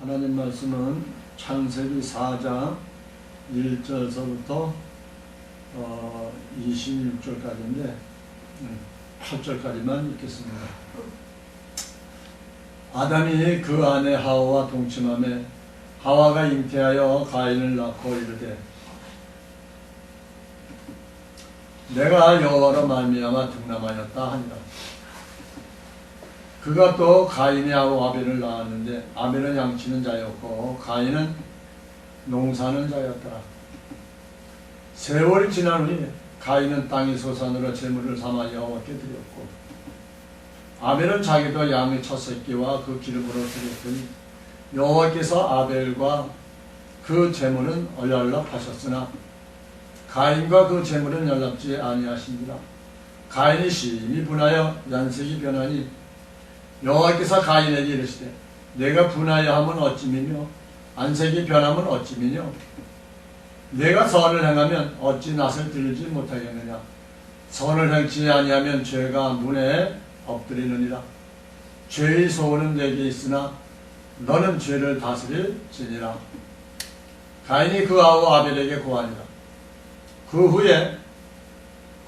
하나님 말씀은 창세기 4장 1절서부터 26절까지인데 8절까지만 읽겠습니다. 아담이 그 아내 하와와 동침하매 하와가 잉태하여 가인을 낳고 이르되 내가 여호와로 말미암아 등남하였다 하니라. 그가 또 가인의 아우 아벨을 낳았는데 아벨은 양치는 자였고 가인은 농사는 자였더라. 세월이 지난 후에 가인은 땅의 소산으로 제물을 삼아 여호와께 드렸고 아벨은 자기도 양의 첫 새끼와 그 기름으로 드렸더니 여호와께서 아벨과 그 제물은 얼떨락하셨으나 가인과 그 제물은 연락지 아니하시니라. 가인이 심히 분하여 연색이 변하니 여호와께서 가인에게 이르시되 내가 분하여 함은 어찌미뇨 안색이 변함은 어찌미뇨 내가 선을 행하면 어찌 낯을 들지 못하겠느냐 선을 행치 아니하면 죄가 문에 엎드리느니라. 죄의 소원은 내게 있으나 너는 죄를 다스릴지니라. 가인이 그 아우 아벨에게 고하니라. 그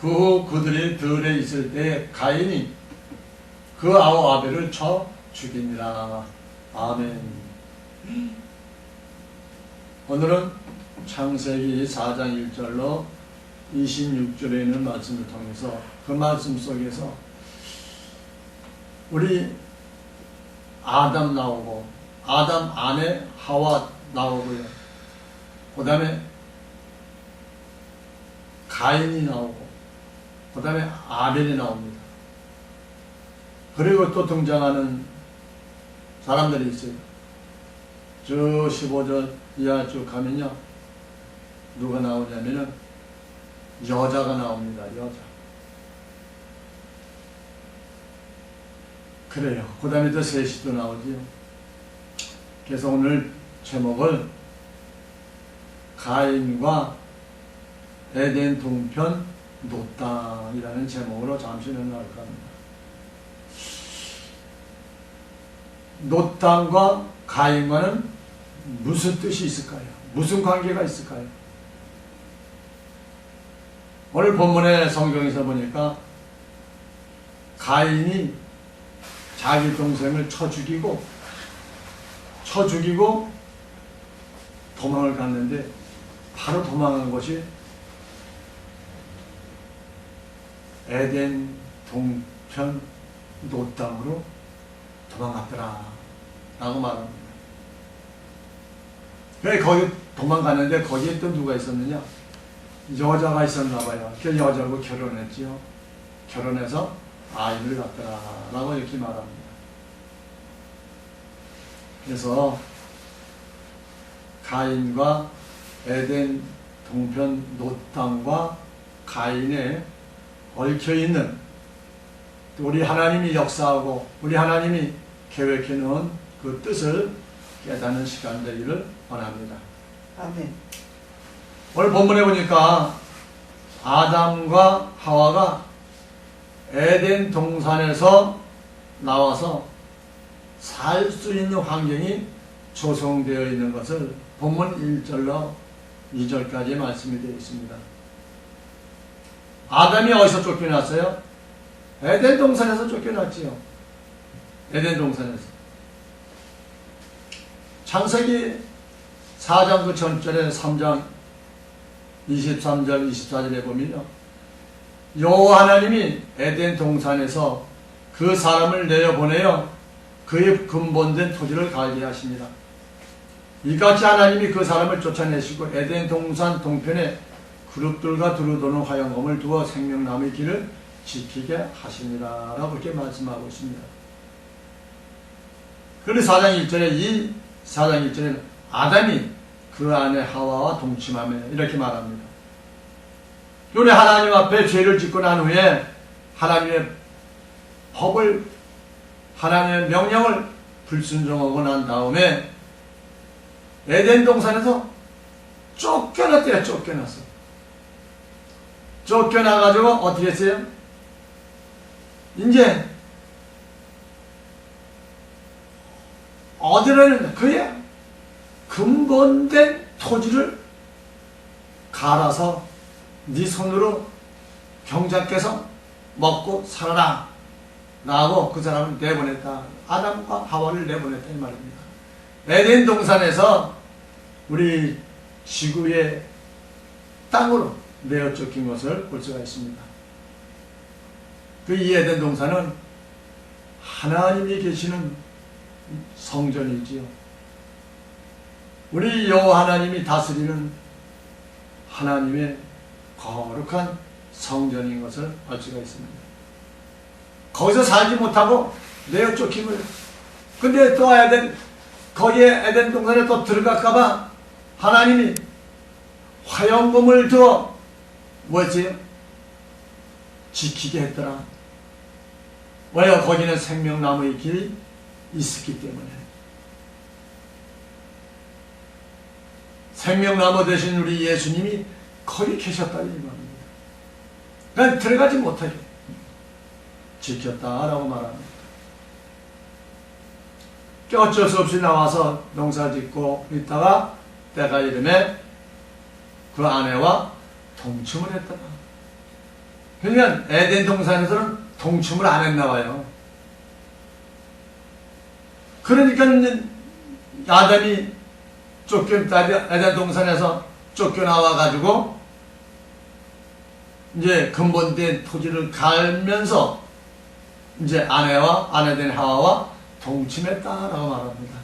후 그들이 들에 있을 때 가인이 그 아우 아벨을 쳐 죽이니라. 아멘. 오늘은 창세기 4장 1절로 26절에 있는 말씀을 통해서 그 말씀 속에서 우리 아담 나오고 아담 아내 하와 나오고요. 그 다음에 가인이 나오고 그 다음에 아벨이 나옵니다. 그리고 또 등장하는 사람들이 있어요. 저 15절 이하 쭉 가면요. 누가 나오냐면은 여자가 나옵니다. 여자. 그래요. 그 다음에 또 셋이도 나오지요. 그래서 오늘 제목을 가인과 에덴 동편 노땅이라는 제목으로 잠시 나눌까 합니다. 노땅과 가인과는 무슨 뜻이 있을까요? 무슨 관계가 있을까요? 오늘 본문의 성경에서 보니까 가인이 자기 동생을 쳐 죽이고 도망을 갔는데 바로 도망한 것이 에덴 동편 노땅으로 도망갔더라 라고 말합니다. 그래 거기 도망갔는데 거기에 또 누가 있었느냐? 여자가 있었나봐요. 그 여자하고 결혼했지요. 결혼해서 아이를 낳더라 라고 이렇게 말합니다. 그래서 가인과 에덴 동편 노땅과 가인에 얽혀있는 우리 하나님이 역사하고 우리 하나님이 계획해 놓은 그 뜻을 깨닫는 시간 되기를 원합니다. 아멘. 오늘 본문에 보니까 아담과 하와가 에덴 동산에서 나와서 살 수 있는 환경이 조성되어 있는 것을 본문 1절로 2절까지 말씀이 되어 있습니다. 아담이 어디서 쫓겨났어요? 에덴 동산에서 쫓겨났지요. 에덴 동산에서. 창세기 4장 그 전절에 3장 23절 24절에 보면요. 여호와 하나님이 에덴 동산에서 그 사람을 내어보내어 그의 근본된 토지를 갈게 하십니다. 이같이 하나님이 그 사람을 쫓아내시고 에덴 동산 동편에 그룹들과 두루도는 화영검을 두어 생명나무의 길을 지키게 하시니라 라고 이렇게 말씀하고 있습니다. 그런데 4장 1절에 4장 1절에는 아담이 그 아내 하와와 동침하며 이렇게 말합니다. 우리 하나님 앞에 죄를 짓고 난 후에 하나님의 법을 하나님의 명령을 불순종하고 난 다음에 에덴 동산에서 쫓겨났대요. 쫓겨났어. 쫓겨나가지고 어떻게 했어요? 이제 어디를 그의 근본된 토지를 갈아서 네 손으로 경작해서 먹고 살아라 라고 그 사람을 내보냈다. 아담과 하와를 내보냈다 이 말입니다. 에덴 동산에서 우리 지구의 땅으로 내어 쫓긴 것을 볼 수가 있습니다. 그 이 에덴 동산은 하나님이 계시는 성전이지요. 우리 여호와 하나님이 다스리는 하나님의 거룩한 성전인 것을 알 수가 있습니다. 거기서 살지 못하고 내어 쫓김을, 근데 또 거기에 에덴 동산에 또 들어갈까봐 하나님이 화영금을 두어 뭐지? 지키게 했더라. 왜요? 거기는 생명나무의 길이 있었기 때문에. 생명나무 대신 우리 예수님이 거기 계셨다는 말입니다. 그러니까 들어가지 못하게 지켰다라고 말합니다. 어쩔 수 없이 나와서 농사 짓고 있다가 때가 이름에 그 아내와 동침을 했더라. 그러니까 에덴 동산에서는 동침을 안 했나 봐요. 그러니까 이제 아담이 에덴 동산에서 쫓겨나와가지고 이제 근본된 토지를 갈면서 이제 아내된 하와와 동침했다라고 말합니다.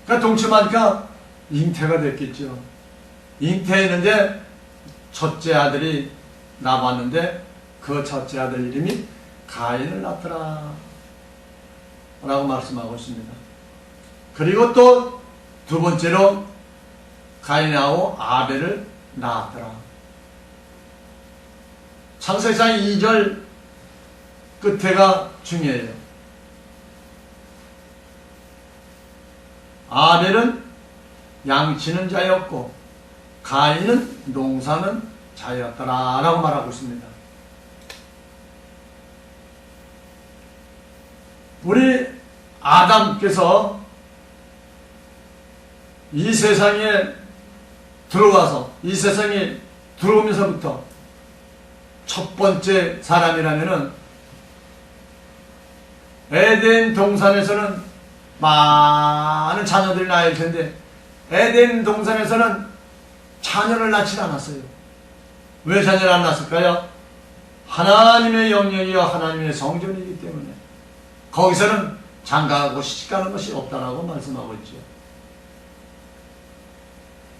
그러니까 동침하니까 잉태가 됐겠죠. 잉태했는데 첫째 아들이 나왔는데 그 첫째 아들 이름이 가인을 낳더라 라고 말씀하고 있습니다. 그리고 또 두 번째로 가인하고 아벨을 낳았더라. 창세기상 2절 끝에가 중요해요. 아벨은 양치는 자였고 가인은 농사는 자였더라 라고 말하고 있습니다. 우리 아담께서 이 세상에 들어와서 이 세상에 들어오면서부터 첫 번째 사람이라면은 에덴 동산에서는 많은 자녀들이 낳을 텐데 에덴 동산에서는 자녀를 낳지 않았어요. 왜 자녀를 안 낳았을까요? 하나님의 영역이와 하나님의 성전이기 때문에 거기서는 장가하고 시집가는 것이 없다라고 말씀하고 있죠.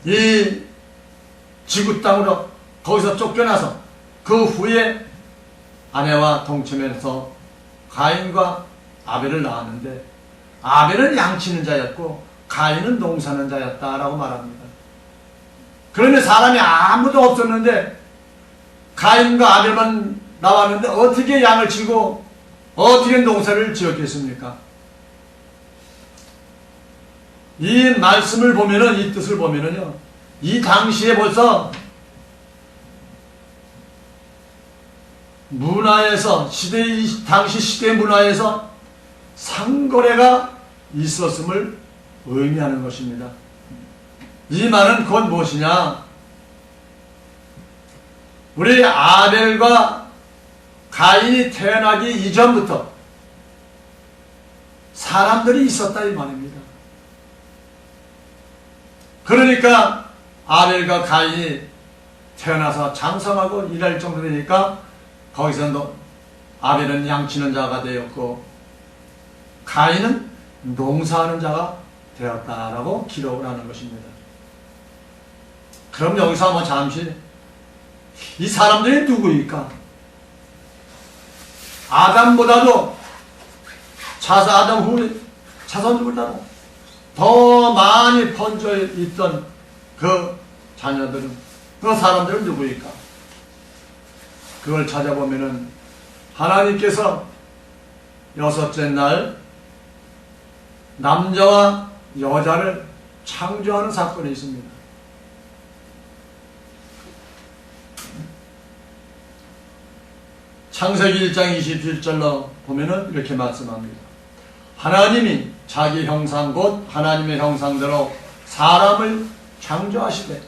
이 지구 땅으로 거기서 쫓겨나서 그 후에 아내와 동침해서 가인과 아벨을 낳았는데 아벨은 양치는 자였고 가인은 농사는 자였다라고 말합니다. 그러면 사람이 아무도 없었는데 가인과 아벨만 나왔는데 어떻게 양을 치고 어떻게 농사를 지었겠습니까? 이 말씀을 보면은, 이 뜻을 보면은요, 이 당시에 벌써 문화에서, 당시 시대 문화에서 상거래가 있었음을 의미하는 것입니다. 이 말은 곧 무엇이냐? 우리 아벨과 가인이 태어나기 이전부터 사람들이 있었다 이 말입니다. 그러니까 아벨과 가인이 태어나서 장성하고 일할 정도 되니까 거기서 아벨은 양치는 자가 되었고 가인은 농사하는 자가 되었다라고 기록을 하는 것입니다. 그럼 여기서 한번 잠시 이 사람들이 누구일까? 아담보다도 아담 후에 자손들보다도 더 많이 번져 있던 그 자녀들은, 그 사람들은 누구일까? 그걸 찾아보면은 하나님께서 여섯째 날 남자와 여자를 창조하는 사건이 있습니다. 창세기 1장 27절로 보면은 이렇게 말씀합니다. 하나님이 자기 형상 곧 하나님의 형상대로 사람을 창조하시되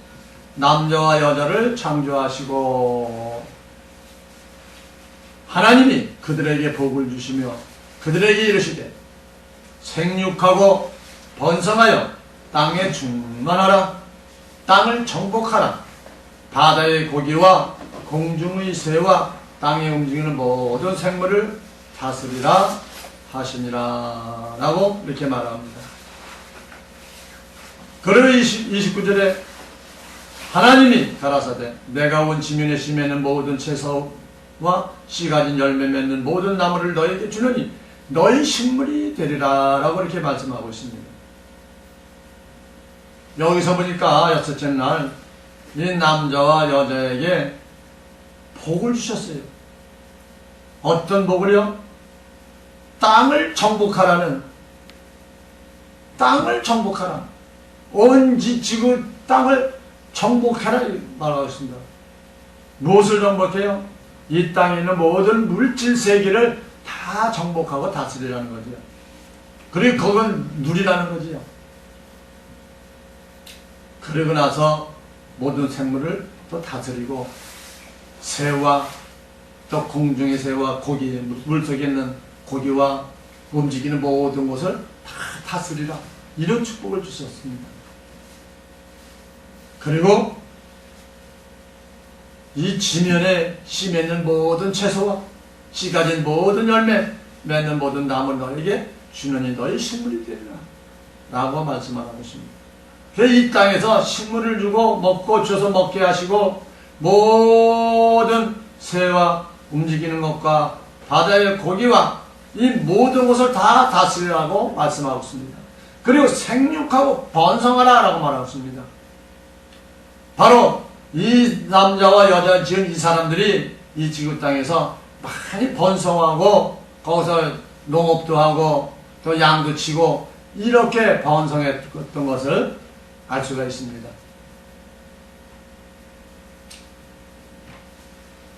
남자와 여자를 창조하시고 하나님이 그들에게 복을 주시며 그들에게 이르시되 생육하고 번성하여 땅에 충만하라. 땅을 정복하라. 바다의 고기와 공중의 새와 땅에 움직이는 모든 생물을 다스리라 하시니라 라고 이렇게 말합니다. 그러면 29절에 하나님이 가라사대 내가 온 지면에 심에는 모든 채소와 씨 가진 열매 맺는 모든 나무를 너에게 주느니 너희 식물이 되리라 라고 이렇게 말씀하고 있습니다. 여기서 보니까 여섯째 날 이 남자와 여자에게 복을 주셨어요. 어떤 복을요? 땅을 정복하라는, 땅을 정복하라. 온 지구 땅을 정복하라 말하고 있습니다. 무엇을 정복해요? 이 땅에 있는 모든 물질 세계를 다 정복하고 다스리라는 거죠. 그리고 그건 누리라는 거지요. 그러고 나서 모든 생물을 또 다스리고 새와 또 공중의 새와 고기, 물속에 있는 고기와 움직이는 모든 것을 다 다스리라. 이런 축복을 주셨습니다. 그리고 이 지면에 씨 맺는 모든 채소와 씨 가진 모든 열매 맺는 모든 나무를 너에게 주느니 너희 식물이 되리라 라고 말씀하고 있습니다. 이 땅에서 식물을 주고 먹고 줘서 먹게 하시고 모든 새와 움직이는 것과 바다의 고기와 이 모든 것을 다 다스리라고 말씀하고 있습니다. 그리고 생육하고 번성하라 라고 말하고 있습니다. 바로 이 남자와 여자 지은 이 사람들이 이 지구 땅에서 많이 번성하고 거기서 농업도 하고 또 양도 치고 이렇게 번성했던 것을 알 수가 있습니다.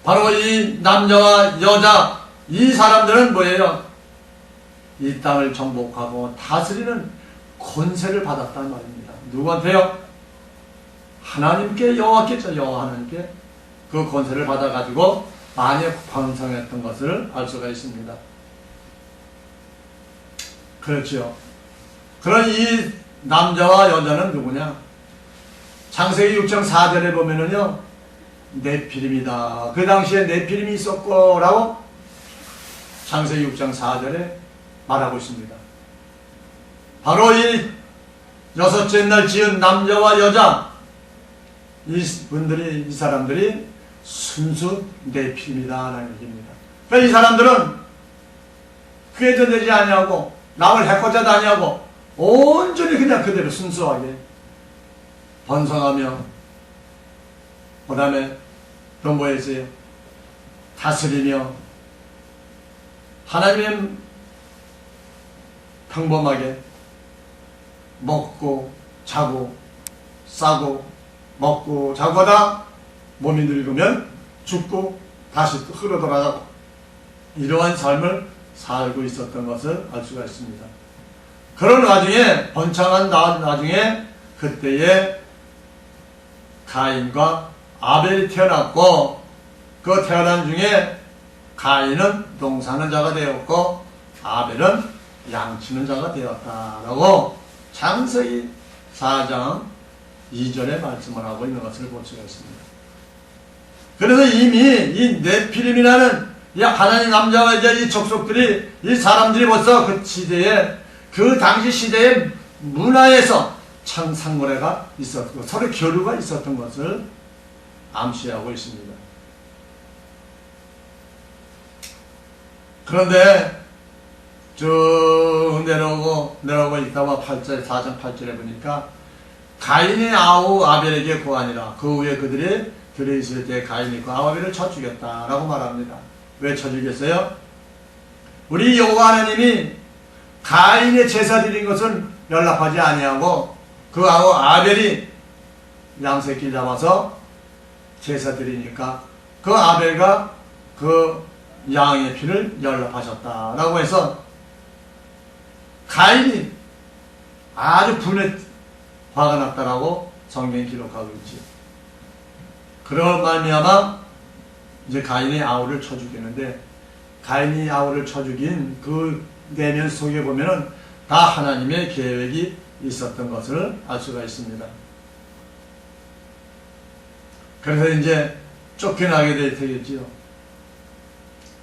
바로 이 남자와 여자 이 사람들은 뭐예요? 이 땅을 정복하고 다스리는 권세를 받았단 말입니다. 누구한테요? 하나님께, 여호와께죠. 여호와 하나님께 그 권세를 받아가지고 많이 번성했던 것을 알 수가 있습니다. 그렇죠. 그런 이 남자와 여자는 누구냐? 창세기 6장 4절에 보면은요, 네피림이다. 그 당시에 네피림이 있었고, 라고 창세기 6장 4절에 말하고 있습니다. 바로 이 여섯째 날 지은 남자와 여자, 이 사람들이 순수 네피림이다. 라는 얘기입니다. 그러니까 이 사람들은 꾀전되지 아니하고, 남을 해코자도 아니하고, 온전히 그냥 그대로 순수하게 번성하며 그 다음에 또 뭐 했어요? 다스리며 하나님의 평범하게 먹고 자고 싸고 먹고 자고 하다 몸이 늙으면 죽고 다시 또 흘러 돌아가고 이러한 삶을 살고 있었던 것을 알 수가 있습니다. 그런 와중에 번창한 나중에 그때에 가인과 아벨이 태어났고 그 태어난 중에 가인은 농사하는 자가 되었고 아벨은 양치는 자가 되었다라고 창세기 4장 2절에 말씀을 하고 있는 것을 볼 수가 있습니다. 그래서 이미 이 네피림이라는 이 하나님 남자와 이제 이 족속들이 이 사람들이 벌써 그 시대에 그 당시 시대의 문화에서 참 상거래가 있었고 서로 교류가 있었던 것을 암시하고 있습니다. 그런데 쭉 내려오고 있다가 4장 8절에 보니까 가인이 아우 아벨에게 고하니라. 그 후에 그들이 들에 있을 때 가인이 그 아벨을 쳐 죽였다라고 말합니다. 왜 쳐 죽였어요? 우리 여호와 하나님이 가인의 제사 드린 것은 연락하지 아니하고 그 아우 아벨이 양새끼 잡아서 제사 드리니까 그 아벨과 그 양의 피를 연락하셨다라고 해서 가인이 아주 분에 화가 났다라고 성경이 기록하고 있지. 그런 말미암아 이제 가인이 아우를 쳐 죽이는데, 가인이 아우를 쳐 죽인 그 내면 속에 보면은 다 하나님의 계획이 있었던 것을 알 수가 있습니다. 그래서 이제 쫓겨나게 되겠지요.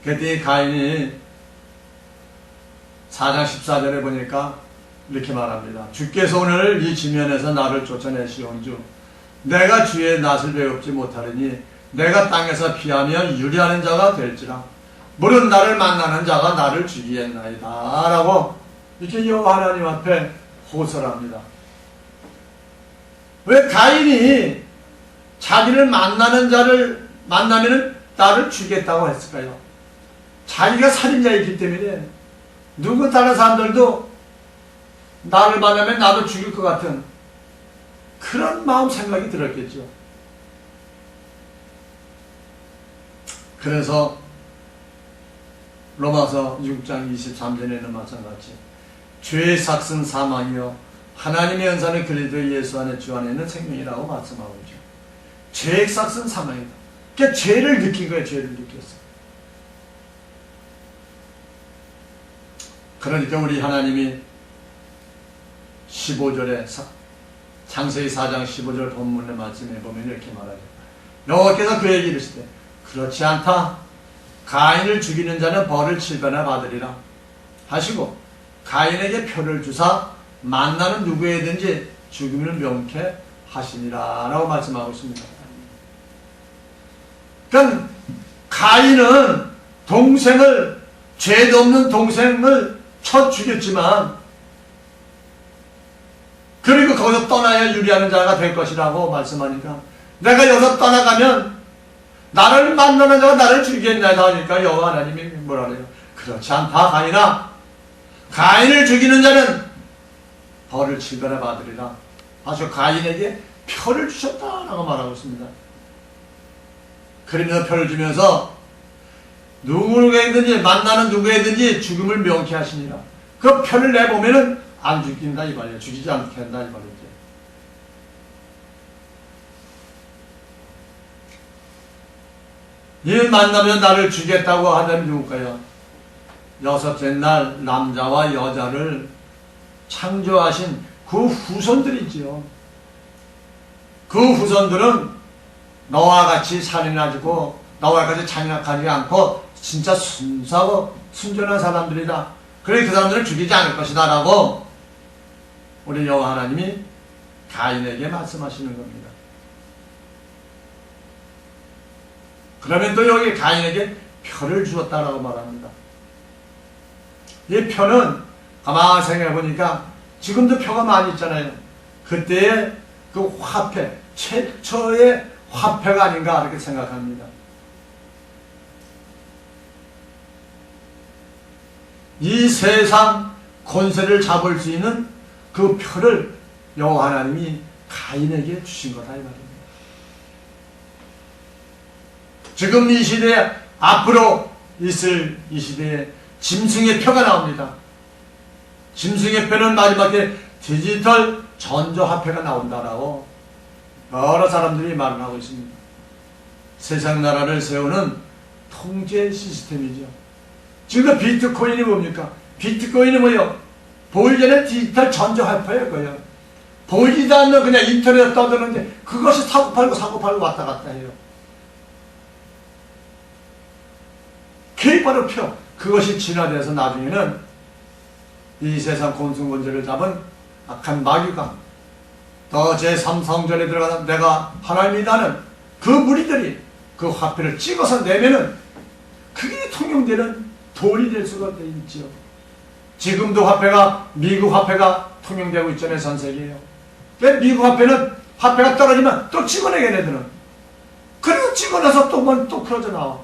그때 가인이 4장 14절에 보니까 이렇게 말합니다. 주께서 오늘 이 지면에서 나를 쫓아내시온즉 내가 주의 낯을 배웁지 못하리니 내가 땅에서 피하며 유리하는 자가 될지라. 물은 나를 만나는 자가 나를 죽이겠나이다 라고 이렇게 여호와 하나님 앞에 호소를 합니다. 왜 가인이 자기를 만나는 자를 만나면 나를 죽이겠다고 했을까요? 자기가 살인자이기 때문에 누구 다른 사람들도 나를 만나면 나도 죽일 것 같은 그런 마음 생각이 들었겠죠. 그래서 로마서 6장 23절에는 마찬가지 죄의 삭은 사망이요 하나님의 연산은 그리스도 예수 안에 주 안에 있는 생명이라고 말씀하고 있죠. 죄의 삭은 사망이다. 그러니까 죄를 느낀 거예요. 죄를 느꼈어. 그러니까 우리 하나님이 15절에 창세기 4장 15절 본문의 말씀에 보면 이렇게 말하죠. 여호와께서 그에게 이르시되 그렇지 않다. 가인을 죽이는 자는 벌을 7배나 받으리라 하시고 가인에게 표를 주사 만나는 누구에든지 죽임을 명케 하시니라 라고 말씀하고 있습니다. 그러니까 가인은 동생을, 죄도 없는 동생을 쳐 죽였지만 그리고 거기서 떠나야 유리하는 자가 될 것이라고 말씀하니까 내가 여기서 떠나가면 나를 만나는 자가 나를 죽이겠나이다 하니까 여호와 하나님이 뭐라 그래요? 그렇지 않다 가인아. 가인을 죽이는 자는 벌을 7배나 받으리라 하시고 가인에게 표를 주셨다라고 말하고 있습니다. 그러면서 표를 주면서 누구에든지 만나는 누구에든지 죽음을 명케 하시니라. 그 표를 내보면은 안 죽인다 이 말이에요. 죽이지 않게 한다 이 말이죠. 이 만나면 나를 죽였다고 하다면 누굴까요? 여섯째 날 남자와 여자를 창조하신 그 후손들이지요. 그 후손들은 너와 같이 살인하고 너와 같이 잔인하지 않고 진짜 순수하고 순전한 사람들이다. 그래 그 사람들을 죽이지 않을 것이다 라고 우리 여호와 하나님이 가인에게 말씀하시는 겁니다. 그러면 또 여기 가인에게 표를 주었다라고 말합니다. 이 표는 가만히 생각해 보니까 지금도 표가 많이 있잖아요. 그때의 그 화폐, 최초의 화폐가 아닌가 이렇게 생각합니다. 이 세상 권세를 잡을 수 있는 그 표를 여호와 하나님이 가인에게 주신 거다 이 말입니다. 지금 이 시대에 앞으로 있을 이 시대에 짐승의 표가 나옵니다. 짐승의 표는 마지막에 디지털 전조화폐가 나온다라고 여러 사람들이 말을 하고 있습니다. 세상 나라를 세우는 통제 시스템이죠. 지금 비트코인이 뭡니까? 비트코인이 뭐예요? 보이지 않는 디지털 전조화폐예요. 그거요. 보이지도 않는 그냥 인터넷에 떠드는데 그것이 사고팔고 왔다 갔다 해요. 그게 바로 표. 그것이 진화돼서 나중에는 이 세상 공승권제를 잡은 악한 마귀가 더 제3성전에 들어가서 내가 하나님이다는 그 무리들이 그 화폐를 찍어서 내면은 그게 통용되는 돈이 될 수가 있지요. 지금도 화폐가 미국 화폐가 통용되고 있잖아요. 전 세계에요. 미국 화폐는 화폐가 떨어지면 또 찍어내게 되더는. 그리고 찍어내서 또 풀어져 나와.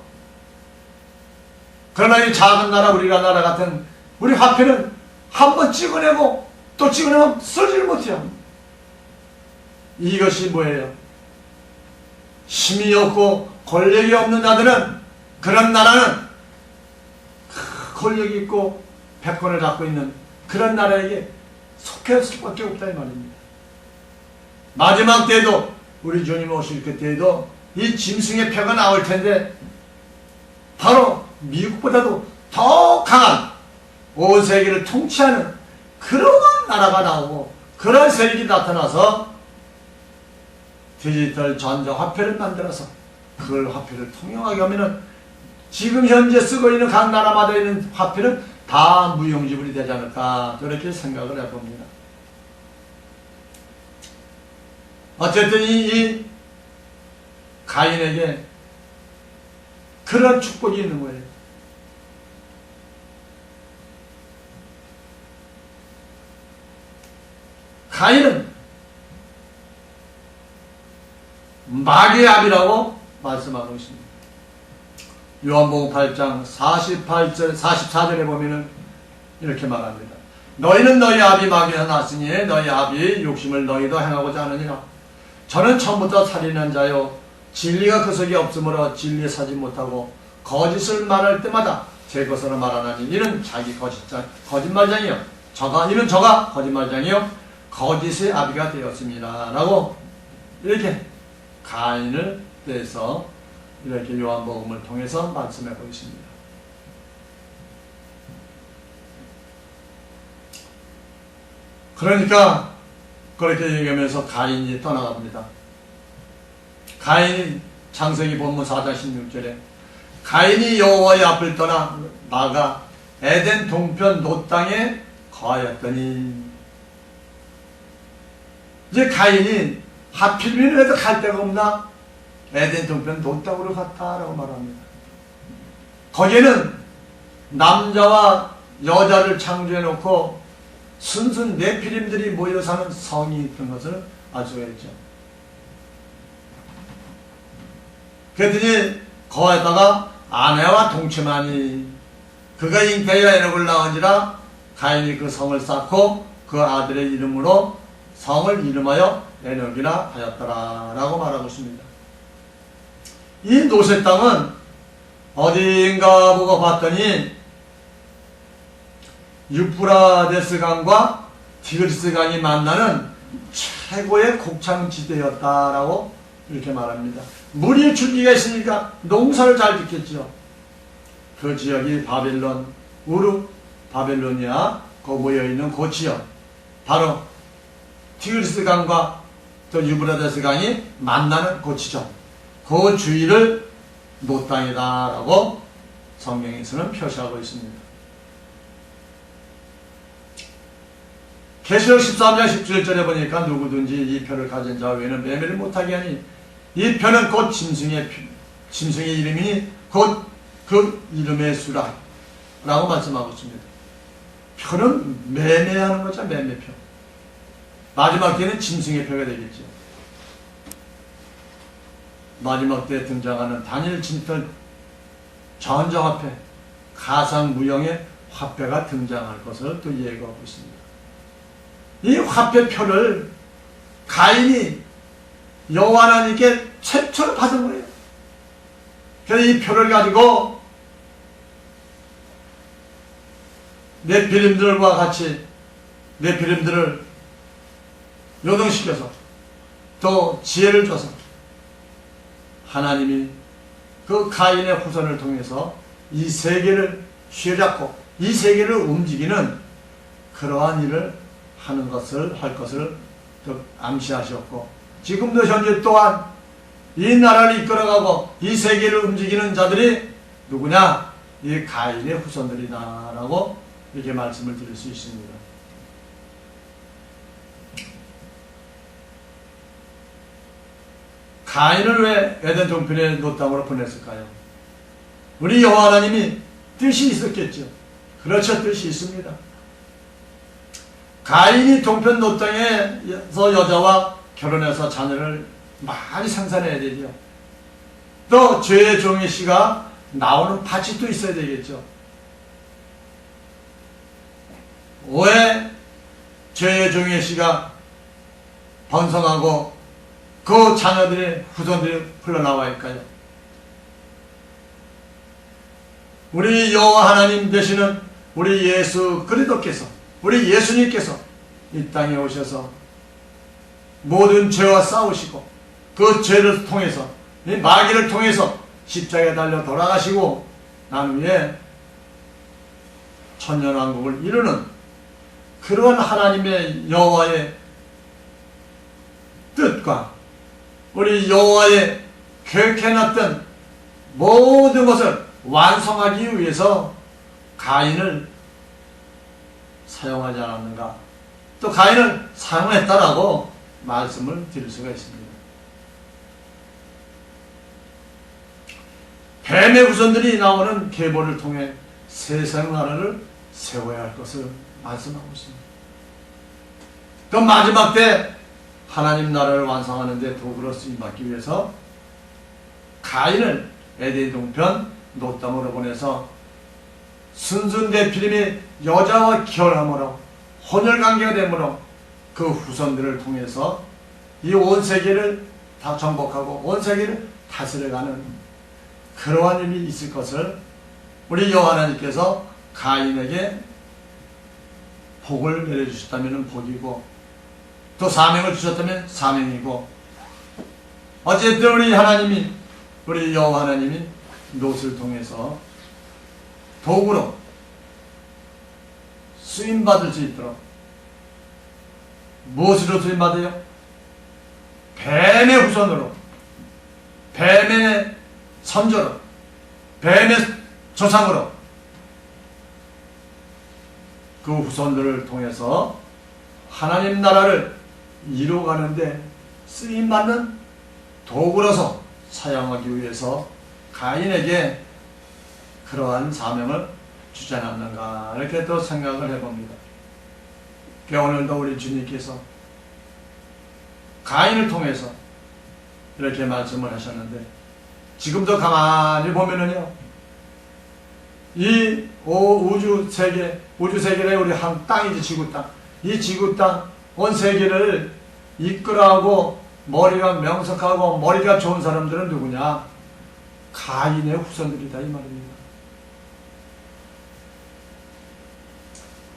그러나 이 작은 나라 우리나라 같은 우리 화폐는 한번 찍어내고 또 찍어내면 쓰지를 못해요. 이것이 뭐예요? 힘이 없고 권력이 없는 자들은 그런 나라는 권력이 있고 패권을 잡고 있는 그런 나라에게 속할 수밖에 없다 이 말입니다. 마지막 때에도 우리 주님 오실 그때에도 이 짐승의 표가 나올 텐데 바로 미국보다도 더 강한 온 세계를 통치하는 그런 나라가 나오고 그런 세력이 나타나서 디지털 전자화폐를 만들어서 그걸 화폐를 통용하게 하면은 지금 현재 쓰고 있는 각 나라마다 있는 화폐는 다 무용지물이 되지 않을까 그렇게 생각을 해봅니다. 어쨌든 이 가인에게 그런 축복이 있는 거예요. 가인은 마귀의 아비라고 말씀하고 있습니다. 요한복음 8장 44절에 보면은 이렇게 말합니다. 너희는 너희 아비 마귀에서 났으니 너희 아비의 욕심을 너희도 행하고자 하느니라. 저는 처음부터 살인한 자요 진리가 그 속에 없으므로 진리에 사지 못하고 거짓을 말할 때마다 제 것으로 말하나니 이는 자기 거짓말장이요 이는 저가 거짓말장이요 거짓의 아비가 되었습니다 라고 이렇게 가인을 대해서 이렇게 요한복음을 통해서 말씀하고 있습니다. 그러니까 그렇게 얘기하면서 가인이 떠나갑니다. 가인이 창세기 본문 4장 16절에 가인이 여호와의 앞을 떠나 나가 에덴 동편 놋 땅에 거하였더니 이제 가인이 하필이면 왜도 갈 데가 없나? 에덴 동편 놋 땅으로 갔다라고 말합니다. 거기에는 남자와 여자를 창조해 놓고 순순 네피림들이 모여 사는 성이 있던 것을 알 수가 있죠. 그랬더니 거기에다가 아내와 동침하니 그가 잉태하여 에녹을 낳은지라 가인이 그 성을 쌓고 그 아들의 이름으로 성을 이름하여 에녹이라 하였더라 라고 말하고 있습니다. 이 노세 땅은 어디인가 보고 봤더니 유프라데스 강과 티그리스 강이 만나는 최고의 곡창지대였다라고 이렇게 말합니다. 물이 줄기가 있으니까 농사를 잘 짓겠죠. 그 지역이 바벨론, 우르, 바벨로니아, 그 모여있는 그 지역, 바로 티그리스 강과 또 유프라데스 강이 만나는 그 지점, 그 주위를 놋 땅이다라고 성경에서는 표시하고 있습니다. 계시록 13장 17절에 보니까 누구든지 이 표를 가진 자 외에는 매매를 못하게 하니 이 표는 곧 짐승의 이름이니 곧 그 이름의 수라 라고 말씀하고 있습니다. 표는 매매하는 거죠. 매매표. 마지막 때는 짐승의 표가 되겠죠. 마지막 때에 등장하는 단일 진털 전자화폐 가상무형의 화폐가 등장할 것을 또 예고하고 있습니다. 이 화폐표를 가인이 여호와 하나님께 최초로 받은 거예요. 그래서 이 표를 가지고 네피림들과 같이 네피림들을 요동시켜서 또 지혜를 줘서 하나님이 그 가인의 후손을 통해서 이 세계를 쥐어잡고 이 세계를 움직이는 그러한 일을 하는 것을 할 것을 또 암시하셨고 지금도 현재 또한 이 나라를 이끌어가고 이 세계를 움직이는 자들이 누구냐? 이 가인의 후손들이다 라고 이렇게 말씀을 드릴 수 있습니다. 가인을 왜 에덴 동편의 놋 땅으로 보냈을까요? 우리 여호와 하나님이 뜻이 있었겠죠. 그렇죠. 뜻이 있습니다. 가인이 동편 놋 땅에서 여자와 결혼해서 자녀를 많이 생산해야 되죠. 또 죄의 종의 씨가 나오는 밭이 또 있어야 되겠죠. 왜 죄의 종의 씨가 번성하고 그 자녀들의 후손들이 흘러나와 있을까요? 우리 여호와 하나님 되시는 우리 예수 그리스도께서 우리 예수님께서 이 땅에 오셔서 모든 죄와 싸우시고 그 죄를 통해서 이 마귀를 통해서 십자가에 달려 돌아가시고 난 후에 천년왕국을 이루는 그런 하나님의 여호와의 뜻과 우리 여호와의 계획해놨던 모든 것을 완성하기 위해서 가인을 사용하지 않았는가, 또 가인을 사용했다라고 말씀을 드릴 수가 있습니다. 뱀의 후손들이 나오는 계보를 통해 세상 나라를 세워야 할 것을 말씀하고 있습니다. 그 마지막 때 하나님 나라를 완성하는데 도구로 쓰임받기 위해서 가인을 에덴 동편 노땅으로 보내서 순순대피림의 여자와 결함으로 혼혈관계가 되므로 그 후손들을 통해서 이 온 세계를 다 정복하고 온 세계를 다스려가는 그러한 일이 있을 것을 우리 여호와 하나님께서 가인에게 복을 내려주셨다면 복이고 또 사명을 주셨다면 사명이고, 어쨌든 우리 하나님이, 우리 여호와 하나님이 롯을 통해서 도구로 쓰임받을 수 있도록, 무엇으로 쓰임받아요? 뱀의 후손으로, 뱀의 선조로, 뱀의 조상으로 그 후손들을 통해서 하나님 나라를 이루어가는데 쓰임받는 도구로서 사용하기 위해서 가인에게 그러한 사명을 주지 않았는가, 이렇게 또 생각을 해봅니다. 오늘도 우리 주님께서 가인을 통해서 이렇게 말씀을 하셨는데, 지금도 가만히 보면은요, 이 우주 세계의 우리 한 땅이지, 지구 땅. 이 지구 땅, 온 세계를 이끌어가고 머리가 명석하고 머리가 좋은 사람들은 누구냐? 가인의 후손들이다, 이 말입니다.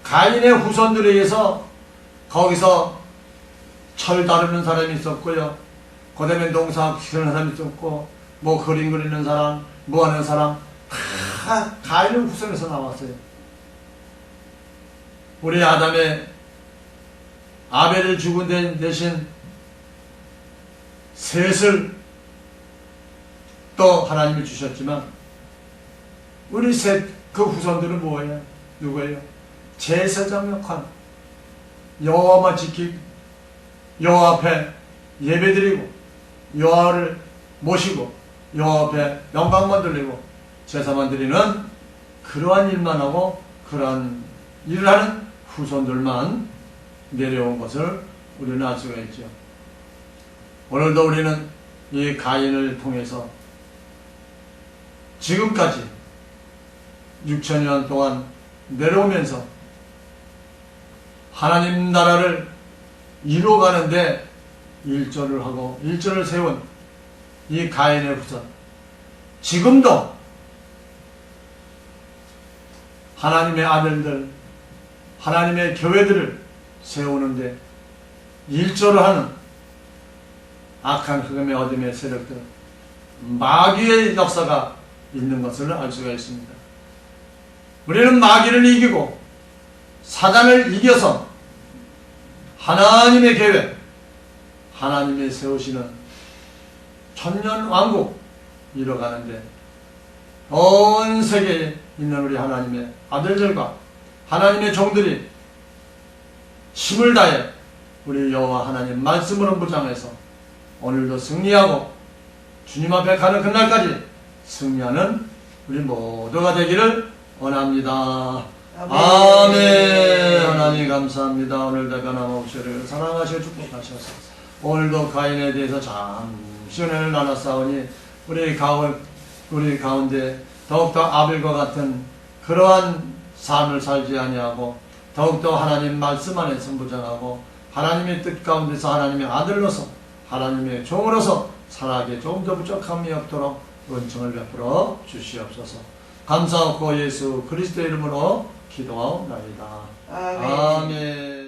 가인의 후손들에 의해서 거기서 철 다루는 사람이 있었고요, 그 다음에 농사 키우는 사람이 있었고, 뭐 그림 그리는 사람, 뭐 하는 사람, 다 가인의 후손에서 나왔어요. 우리 아벨을 죽은 대신 셋을 또 하나님이 주셨지만, 우리 셋 그 후손들은 뭐예요? 누구예요? 제사장 역할, 여호와만 지키고 여호와 앞에 예배드리고 여호와를 모시고 여호와 앞에 영광만 돌리고 제사만 드리는 그러한 일만 하고 그러한 일을 하는 후손들만 내려온 것을 우리는 알 수가 있죠. 오늘도 우리는 이 가인을 통해서 지금까지 6천년 동안 내려오면서 하나님 나라를 이루어가는데 일조를 하고 일조를 세운 이 가인의 후손, 지금도 하나님의 아들들, 하나님의 교회들을 세우는데 일조를 하는 악한 흑암의 어둠의 세력들, 마귀의 역사가 있는 것을 알 수가 있습니다. 우리는 마귀를 이기고 사단을 이겨서 하나님의 계획, 하나님의 세우시는 천년왕국 이뤄가는데 온 세계에 있는 우리 하나님의 아들들과 하나님의 종들이 힘을 다해 우리 여호와 하나님 말씀으로 무장해서 오늘도 승리하고 주님 앞에 가는 그날까지 승리하는 우리 모두가 되기를 원합니다. 아멘. 하나님 감사합니다. 오늘도 변함 없이를 사랑하시고 축복하셔서 오늘도 가인에 대해서 잠시 은혜를 나눴사오니 우리 가운데 더욱더 아벨과 같은 그러한 삶을 살지 아니하고 더욱더 하나님 말씀 안에서 무장하고 하나님의 뜻 가운데서 하나님의 아들로서 하나님의 종으로서 살아가기에 조금 더 부족함이 없도록 은총을 베풀어 주시옵소서. 감사하고 예수 그리스도의 이름으로 기도하옵나이다. 아멘. 아멘.